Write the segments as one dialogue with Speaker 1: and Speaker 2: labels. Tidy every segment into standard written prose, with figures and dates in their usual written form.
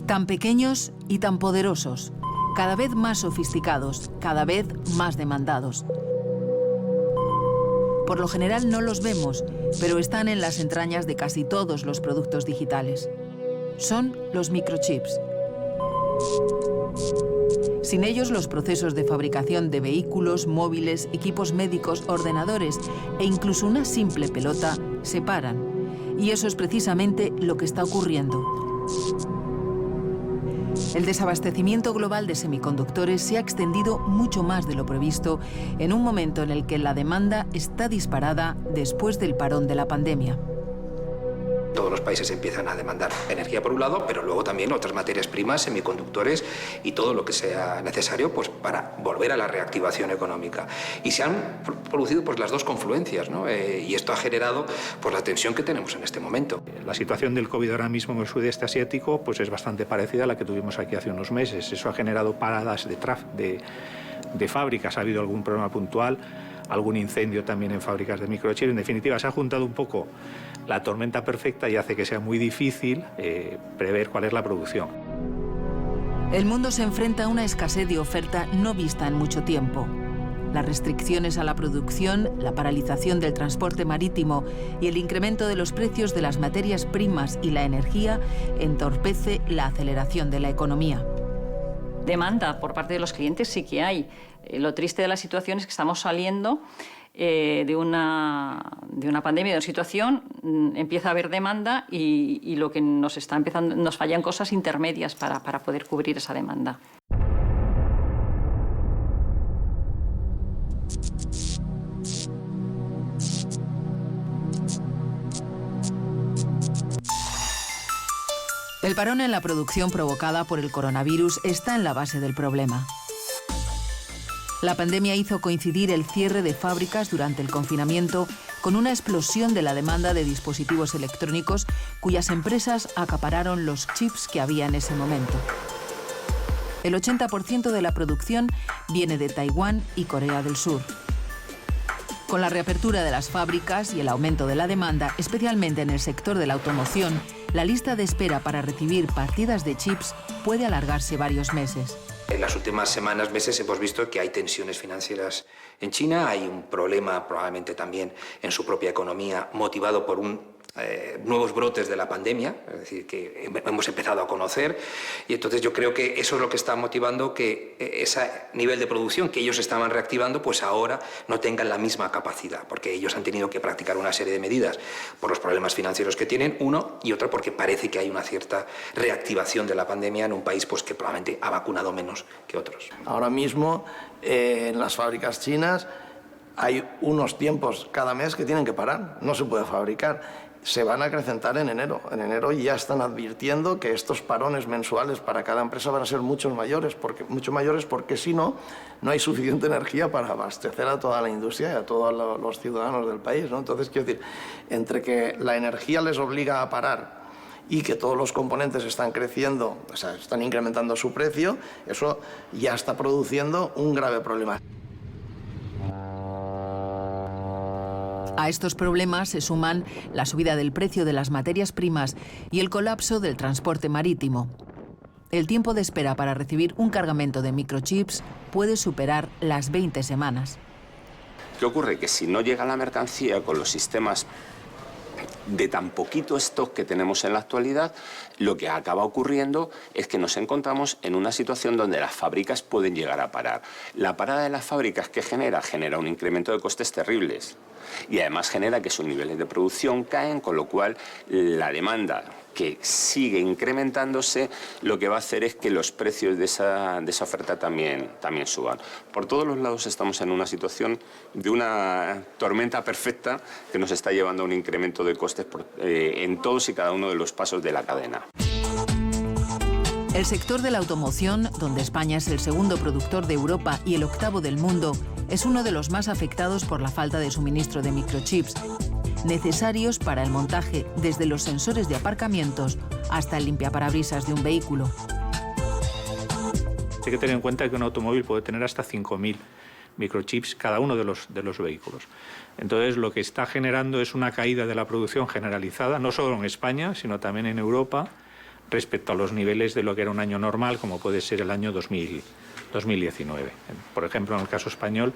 Speaker 1: Tan pequeños y tan poderosos, cada vez más sofisticados, cada vez más demandados. Por lo general no los vemos, pero están en las entrañas de casi todos los productos digitales. Son los microchips. Sin ellos, los procesos de fabricación de vehículos, móviles, equipos médicos, ordenadores e incluso una simple pelota se paran. Y eso es precisamente lo que está ocurriendo. El desabastecimiento global de semiconductores se ha extendido mucho más de lo previsto en un momento en el que la demanda está disparada después del parón de la pandemia.
Speaker 2: Todos los países empiezan a demandar energía por un lado, pero luego también otras materias primas, semiconductores y todo lo que sea necesario pues, para volver a la reactivación económica. Y se han producido pues, las dos confluencias, ¿no? Y esto ha generado pues, la tensión que tenemos en este momento.
Speaker 3: La situación del COVID ahora mismo en el sudeste asiático pues, es bastante parecida a la que tuvimos aquí hace unos meses. Eso ha generado paradas de fábricas, ha habido algún problema puntual, algún incendio también en fábricas de microchips. En definitiva, se ha juntado un poco la tormenta perfecta y hace que sea muy difícil prever cuál es la producción.
Speaker 1: El mundo se enfrenta a una escasez de oferta no vista en mucho tiempo. Las restricciones a la producción, la paralización del transporte marítimo y el incremento de los precios de las materias primas y la energía entorpece la aceleración de la economía.
Speaker 4: Demanda por parte de los clientes sí que hay. Lo triste de la situación es que estamos saliendo de una pandemia, de una situación, empieza a haber demanda y lo que nos fallan cosas intermedias para poder cubrir esa demanda.
Speaker 1: El parón en la producción provocada por el coronavirus está en la base del problema. La pandemia hizo coincidir el cierre de fábricas durante el confinamiento con una explosión de la demanda de dispositivos electrónicos cuyas empresas acapararon los chips que había en ese momento. El 80% de la producción viene de Taiwán y Corea del Sur. Con la reapertura de las fábricas y el aumento de la demanda, especialmente en el sector de la automoción, la lista de espera para recibir partidas de chips puede alargarse varios meses.
Speaker 2: En las últimas semanas, meses, hemos visto que hay tensiones financieras en China, hay un problema probablemente también en su propia economía motivado por nuevos brotes de la pandemia, es decir, que hemos empezado a conocer, y entonces yo creo que eso es lo que está motivando que ese nivel de producción que ellos estaban reactivando, pues ahora no tengan la misma capacidad, porque ellos han tenido que practicar una serie de medidas por los problemas financieros que tienen, uno, y otra porque parece que hay una cierta reactivación de la pandemia en un país pues, que probablemente ha vacunado menos que otros.
Speaker 5: Ahora mismo en las fábricas chinas hay unos tiempos cada mes que tienen que parar, no se puede fabricar. Se van a acrecentar en enero. En enero ya están advirtiendo que estos parones mensuales para cada empresa van a ser mucho mayores porque si no, no hay suficiente energía para abastecer a toda la industria y a todos los ciudadanos del país, ¿no? Entonces, quiero decir, entre que la energía les obliga a parar y que todos los componentes están creciendo, o sea, están incrementando su precio, eso ya está produciendo un grave problema.
Speaker 1: A estos problemas se suman la subida del precio de las materias primas y el colapso del transporte marítimo. El tiempo de espera para recibir un cargamento de microchips puede superar las 20 semanas.
Speaker 6: ¿Qué ocurre? Que si no llega la mercancía con los sistemas de tan poquito stock que tenemos en la actualidad, lo que acaba ocurriendo es que nos encontramos en una situación donde las fábricas pueden llegar a parar. La parada de las fábricas, ¿qué genera? Genera un incremento de costes terribles y además genera que sus niveles de producción caen, con lo cual la demanda, que sigue incrementándose, lo que va a hacer es que los precios de esa oferta también suban. Por todos los lados estamos en una situación de una tormenta perfecta que nos está llevando a un incremento de costes en todos y cada uno de los pasos de la cadena.
Speaker 1: El sector de la automoción, donde España es el segundo productor de Europa y el octavo del mundo, es uno de los más afectados por la falta de suministro de microchips, necesarios para el montaje desde los sensores de aparcamientos hasta el limpiaparabrisas de un vehículo.
Speaker 3: Hay que tener en cuenta que un automóvil puede tener hasta 5.000 microchips cada uno de los vehículos. Entonces, lo que está generando es una caída de la producción generalizada, no solo en España, sino también en Europa, respecto a los niveles de lo que era un año normal, como puede ser el año 2019. Por ejemplo, en el caso español,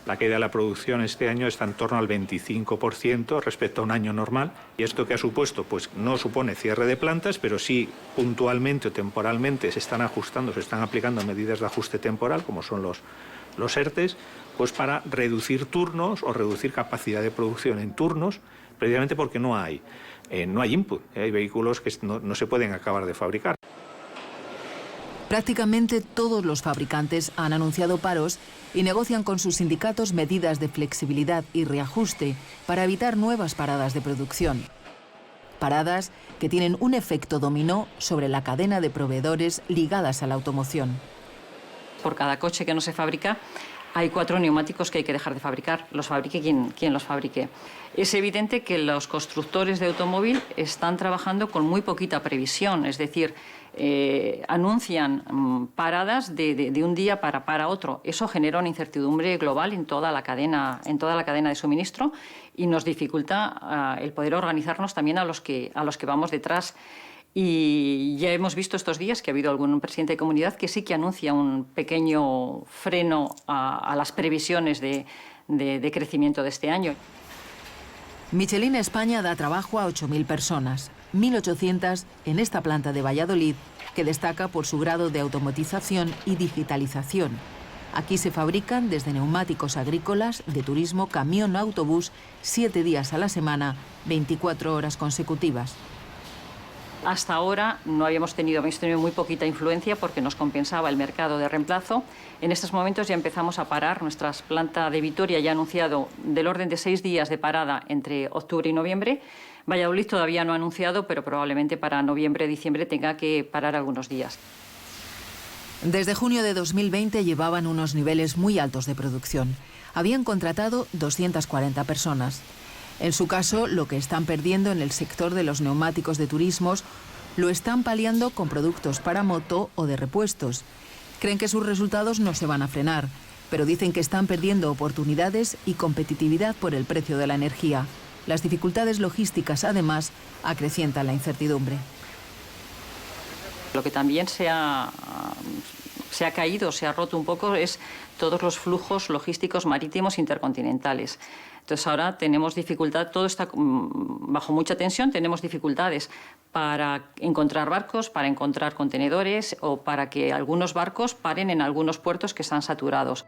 Speaker 3: la caída de la producción este año está en torno al 25% respecto a un año normal. ¿Y esto qué ha supuesto? Pues no supone cierre de plantas, pero sí puntualmente o temporalmente se están ajustando, se están aplicando medidas de ajuste temporal, como son los ERTEs, pues para reducir turnos o reducir capacidad de producción en turnos, precisamente porque no hay input. Hay vehículos que no se pueden acabar de fabricar.
Speaker 1: Prácticamente todos los fabricantes han anunciado paros y negocian con sus sindicatos medidas de flexibilidad y reajuste para evitar nuevas paradas de producción. Paradas que tienen un efecto dominó sobre la cadena de proveedores ligadas a la automoción.
Speaker 4: Por cada coche que no se fabrica, hay 4 neumáticos que hay que dejar de fabricar, los fabrique quien los fabrique. Es evidente que los constructores de automóvil están trabajando con muy poquita previsión, es decir, anuncian paradas de un día para otro. Eso genera una incertidumbre global en toda la cadena de suministro y nos dificulta el poder organizarnos también a los que vamos detrás. Y ya hemos visto estos días que ha habido algún presidente de comunidad que sí que anuncia un pequeño freno a las previsiones de crecimiento de este año.
Speaker 1: Michelin España da trabajo a 8.000 personas, 1.800 en esta planta de Valladolid, que destaca por su grado de automatización y digitalización. Aquí se fabrican desde neumáticos agrícolas, de turismo, camión o autobús, 7 días a la semana, 24 horas consecutivas.
Speaker 4: Hasta ahora habíamos tenido muy poquita influencia porque nos compensaba el mercado de reemplazo. En estos momentos ya empezamos a parar. Nuestra planta de Vitoria ya ha anunciado del orden de 6 días de parada entre octubre y noviembre. Valladolid todavía no ha anunciado, pero probablemente para noviembre-diciembre tenga que parar algunos días.
Speaker 1: Desde junio de 2020 llevaban unos niveles muy altos de producción. Habían contratado 240 personas. En su caso, lo que están perdiendo en el sector de los neumáticos de turismos lo están paliando con productos para moto o de repuestos. Creen que sus resultados no se van a frenar, pero dicen que están perdiendo oportunidades y competitividad por el precio de la energía. Las dificultades logísticas, además, acrecientan la incertidumbre.
Speaker 4: Lo que también se ha caído, se ha roto un poco, es todos los flujos logísticos marítimos intercontinentales. Entonces ahora tenemos dificultad, todo está bajo mucha tensión, tenemos dificultades para encontrar barcos, para encontrar contenedores o para que algunos barcos paren en algunos puertos que están saturados.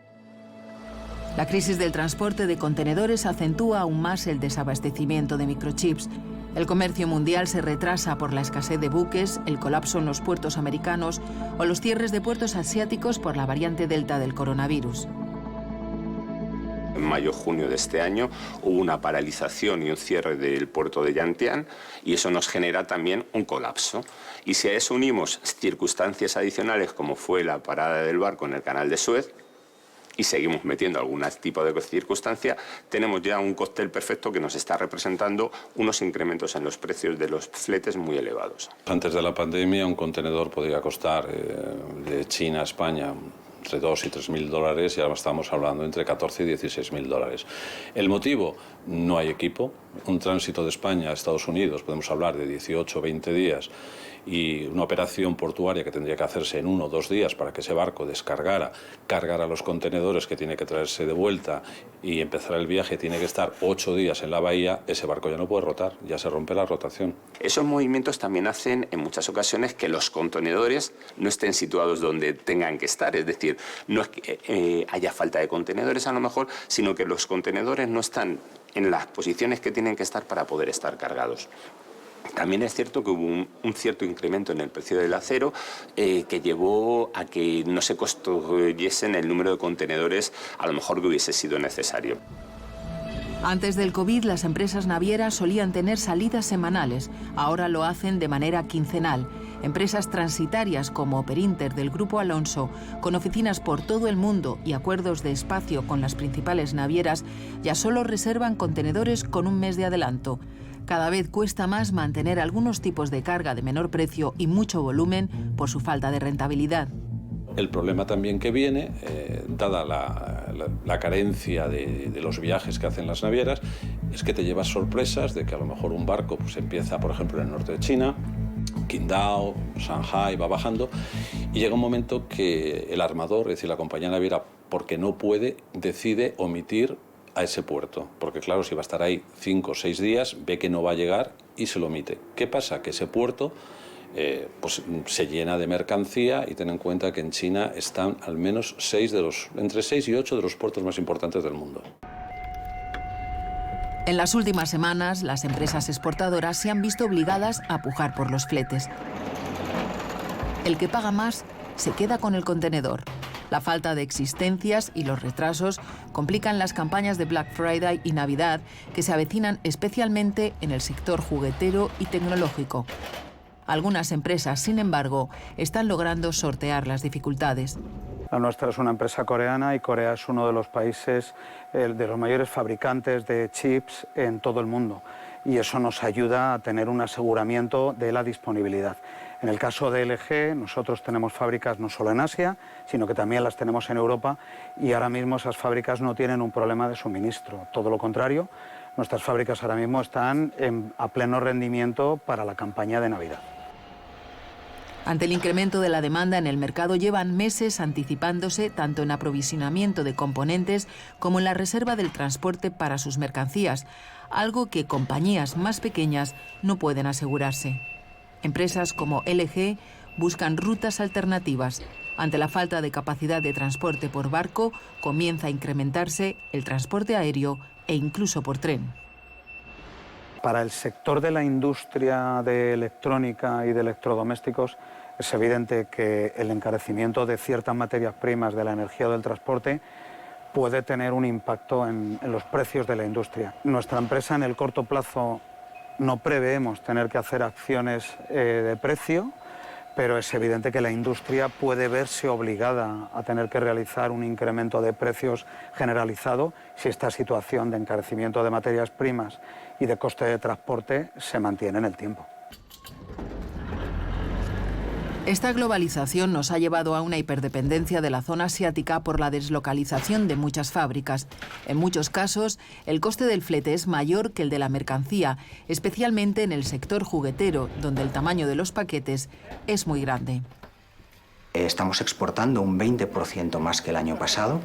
Speaker 1: La crisis del transporte de contenedores acentúa aún más el desabastecimiento de microchips. El comercio mundial se retrasa por la escasez de buques, el colapso en los puertos americanos o los cierres de puertos asiáticos por la variante Delta del coronavirus.
Speaker 6: En mayo-junio de este año hubo una paralización y un cierre del puerto de Yantian y eso nos genera también un colapso. Y si a eso unimos circunstancias adicionales como fue la parada del barco en el canal de Suez y seguimos metiendo algún tipo de circunstancia, tenemos ya un cóctel perfecto que nos está representando unos incrementos en los precios de los fletes muy elevados.
Speaker 7: Antes de la pandemia un contenedor podía costar de China a España entre 2.000 y 3.000 dólares y ahora estamos hablando entre 14.000 y 16.000 dólares. ¿El motivo? No hay equipo. Un tránsito de España a Estados Unidos, podemos hablar de 18 o 20 días, y una operación portuaria que tendría que hacerse en 1 o 2 días para que ese barco descargara, cargara los contenedores que tiene que traerse de vuelta y empezar el viaje, tiene que estar 8 días en la bahía, ese barco ya no puede rotar, ya se rompe la rotación.
Speaker 6: Esos movimientos también hacen en muchas ocasiones que los contenedores no estén situados donde tengan que estar, es decir, no es que haya falta de contenedores a lo mejor, sino que los contenedores no están en las posiciones que tienen que estar para poder estar cargados. También es cierto que hubo un cierto incremento en el precio del acero que llevó a que no se construyesen el número de contenedores a lo mejor que hubiese sido necesario.
Speaker 1: Antes del COVID, las empresas navieras solían tener salidas semanales. Ahora lo hacen de manera quincenal. Empresas transitarias como Operinter del Grupo Alonso, con oficinas por todo el mundo y acuerdos de espacio con las principales navieras, ya solo reservan contenedores con un mes de adelanto. Cada vez cuesta más mantener algunos tipos de carga de menor precio y mucho volumen por su falta de rentabilidad.
Speaker 7: El problema también que viene, dada la carencia de los viajes que hacen las navieras, es que te llevas sorpresas de que a lo mejor un barco pues empieza, por ejemplo, en el norte de China, Qingdao, Shanghai, va bajando, y llega un momento que el armador, es decir, la compañía naviera, porque no puede, decide omitir a ese puerto, porque claro, si va a estar ahí 5 o 6 días, ve que no va a llegar y se lo omite. ¿Qué pasa? Que ese puerto pues se llena de mercancía, y ten en cuenta que en China están al menos entre 6 y 8 de los puertos más importantes del mundo.
Speaker 1: En las últimas semanas, las empresas exportadoras se han visto obligadas a pujar por los fletes. El que paga más se queda con el contenedor. La falta de existencias y los retrasos complican las campañas de Black Friday y Navidad, que se avecinan especialmente en el sector juguetero y tecnológico. Algunas empresas, sin embargo, están logrando sortear las dificultades.
Speaker 8: La nuestra es una empresa coreana y Corea es uno de los países de los mayores fabricantes de chips en todo el mundo, y eso nos ayuda a tener un aseguramiento de la disponibilidad. En el caso de LG, nosotros tenemos fábricas no solo en Asia, sino que también las tenemos en Europa, y ahora mismo esas fábricas no tienen un problema de suministro. Todo lo contrario, nuestras fábricas ahora mismo están a pleno rendimiento para la campaña de Navidad.
Speaker 1: Ante el incremento de la demanda en el mercado, llevan meses anticipándose tanto en aprovisionamiento de componentes como en la reserva del transporte para sus mercancías, algo que compañías más pequeñas no pueden asegurarse. Empresas como LG buscan rutas alternativas. Ante la falta de capacidad de transporte por barco, comienza a incrementarse el transporte aéreo e incluso por tren.
Speaker 8: Para el sector de la industria de electrónica y de electrodomésticos, es evidente que el encarecimiento de ciertas materias primas, de la energía o del transporte, puede tener un impacto en los precios de la industria. Nuestra empresa, en el corto plazo, no preveemos tener que hacer acciones de precio, pero es evidente que la industria puede verse obligada a tener que realizar un incremento de precios generalizado si esta situación de encarecimiento de materias primas y de coste de transporte se mantiene en el tiempo.
Speaker 1: Esta globalización nos ha llevado a una hiperdependencia de la zona asiática por la deslocalización de muchas fábricas. En muchos casos, el coste del flete es mayor que el de la mercancía, especialmente en el sector juguetero, donde el tamaño de los paquetes es muy grande.
Speaker 9: Estamos exportando un 20% más que el año pasado,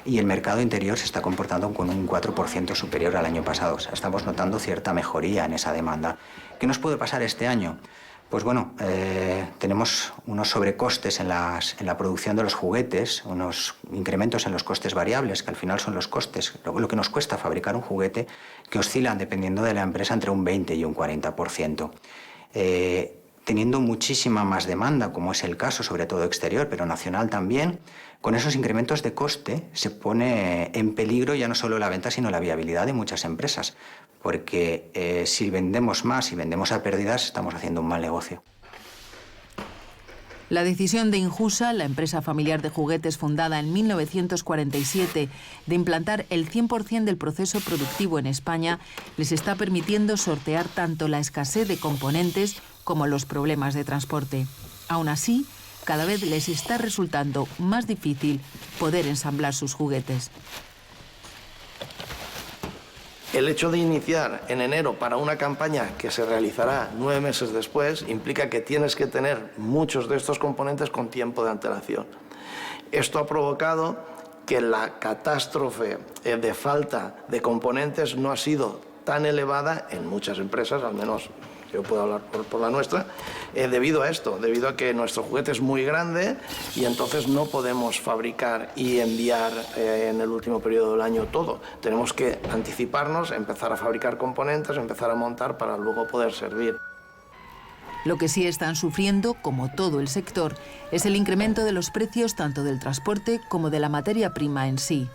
Speaker 9: y el mercado interior se está comportando con un 4% superior al año pasado. O sea, estamos notando cierta mejoría en esa demanda. ¿Qué nos puede pasar este año? Pues bueno, tenemos unos sobrecostes en la producción de los juguetes, unos incrementos en los costes variables, que al final son los costes, lo que nos cuesta fabricar un juguete, que oscilan, dependiendo de la empresa, entre un 20 y un 40%. Teniendo muchísima más demanda, como es el caso, sobre todo exterior, pero nacional también, con esos incrementos de coste se pone en peligro ya no solo la venta, sino la viabilidad de muchas empresas, porque si vendemos más y vendemos a pérdidas, estamos haciendo un mal negocio.
Speaker 1: La decisión de Injusa, la empresa familiar de juguetes fundada en 1947, de implantar el 100% del proceso productivo en España, les está permitiendo sortear tanto la escasez de componentes como los problemas de transporte. Aún así, cada vez les está resultando más difícil poder ensamblar sus juguetes.
Speaker 5: El hecho de iniciar en enero para una campaña que se realizará 9 meses después implica que tienes que tener muchos de estos componentes con tiempo de antelación. Esto ha provocado que la catástrofe de falta de componentes no ha sido tan elevada en muchas empresas, al menos yo puedo hablar por la nuestra, debido a esto, debido a que nuestro juguete es muy grande y entonces no podemos fabricar y enviar en el último periodo del año todo. Tenemos que anticiparnos, empezar a fabricar componentes, empezar a montar para luego poder servir.
Speaker 1: Lo que sí están sufriendo, como todo el sector, es el incremento de los precios tanto del transporte como de la materia prima en sí.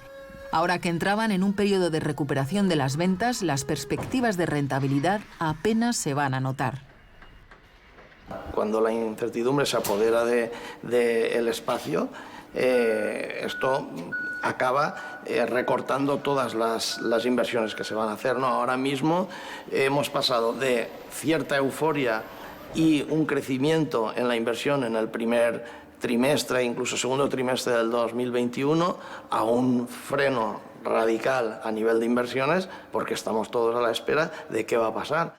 Speaker 1: Ahora que entraban en un periodo de recuperación de las ventas, las perspectivas de rentabilidad apenas se van a notar.
Speaker 5: Cuando la incertidumbre se apodera del espacio, esto acaba recortando todas las inversiones que se van a hacer, ¿no? Ahora mismo hemos pasado de cierta euforia y un crecimiento en la inversión en el primer trimestre, incluso segundo trimestre del 2021, a un freno radical a nivel de inversiones, porque estamos todos a la espera de qué va a pasar.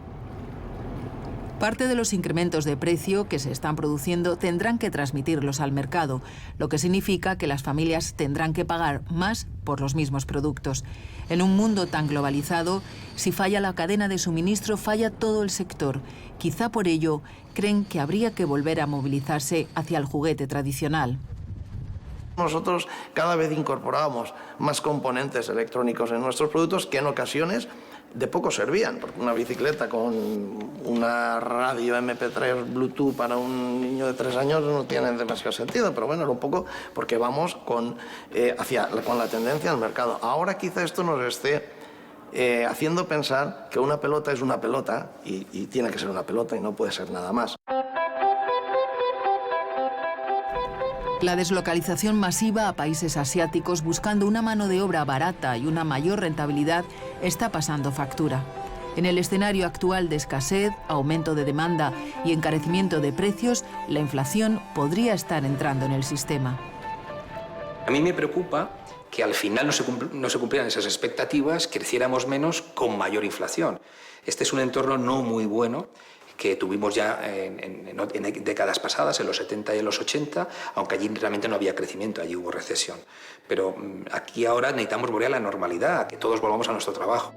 Speaker 1: Parte de los incrementos de precio que se están produciendo tendrán que transmitirlos al mercado, lo que significa que las familias tendrán que pagar más por los mismos productos. En un mundo tan globalizado, si falla la cadena de suministro, falla todo el sector. Quizá por ello creen que habría que volver a movilizarse hacia el juguete tradicional.
Speaker 5: Nosotros cada vez incorporábamos más componentes electrónicos en nuestros productos que en ocasiones de poco servían, porque una bicicleta con una radio MP3 Bluetooth para un niño de 3 años no tiene demasiado sentido, pero bueno, era un poco porque vamos con la tendencia al mercado. Ahora quizá esto nos esté haciendo pensar que una pelota es una pelota y tiene que ser una pelota y no puede ser nada más.
Speaker 1: La deslocalización masiva a países asiáticos buscando una mano de obra barata y una mayor rentabilidad está pasando factura. En el escenario actual de escasez, aumento de demanda y encarecimiento de precios, la inflación podría estar entrando en el sistema.
Speaker 2: A mí me preocupa que al final no se cumplieran esas expectativas, creciéramos menos con mayor inflación. Este es un entorno no muy bueno que tuvimos ya en décadas pasadas, en los 70 y en los 80, aunque allí realmente no había crecimiento, allí hubo recesión. Pero aquí ahora necesitamos volver a la normalidad, que todos volvamos a nuestro trabajo.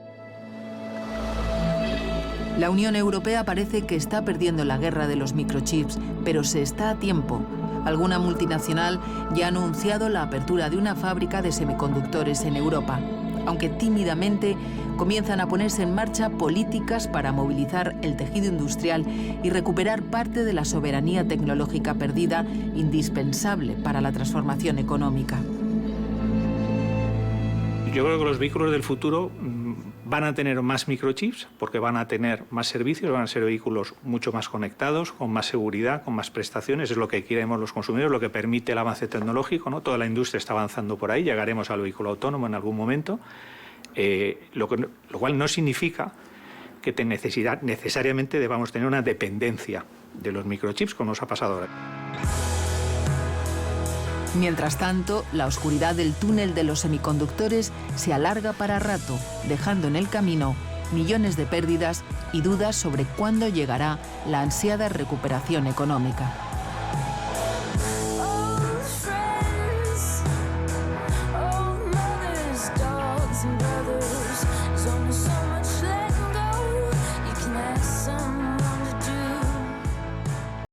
Speaker 1: La Unión Europea parece que está perdiendo la guerra de los microchips, pero se está a tiempo. Alguna multinacional ya ha anunciado la apertura de una fábrica de semiconductores en Europa, aunque tímidamente comienzan a ponerse en marcha políticas para movilizar el tejido industrial y recuperar parte de la soberanía tecnológica perdida, indispensable para la transformación económica.
Speaker 3: Yo creo que los vehículos del futuro van a tener más microchips porque van a tener más servicios, van a ser vehículos mucho más conectados, con más seguridad, con más prestaciones. Es lo que queremos los consumidores, lo que permite el avance tecnológico, ¿no? Toda la industria está avanzando por ahí, llegaremos al vehículo autónomo en algún momento, lo cual no significa que necesariamente debamos tener una dependencia de los microchips, como nos ha pasado ahora.
Speaker 1: Mientras tanto, la oscuridad del túnel de los semiconductores se alarga para rato, dejando en el camino millones de pérdidas y dudas sobre cuándo llegará la ansiada recuperación económica.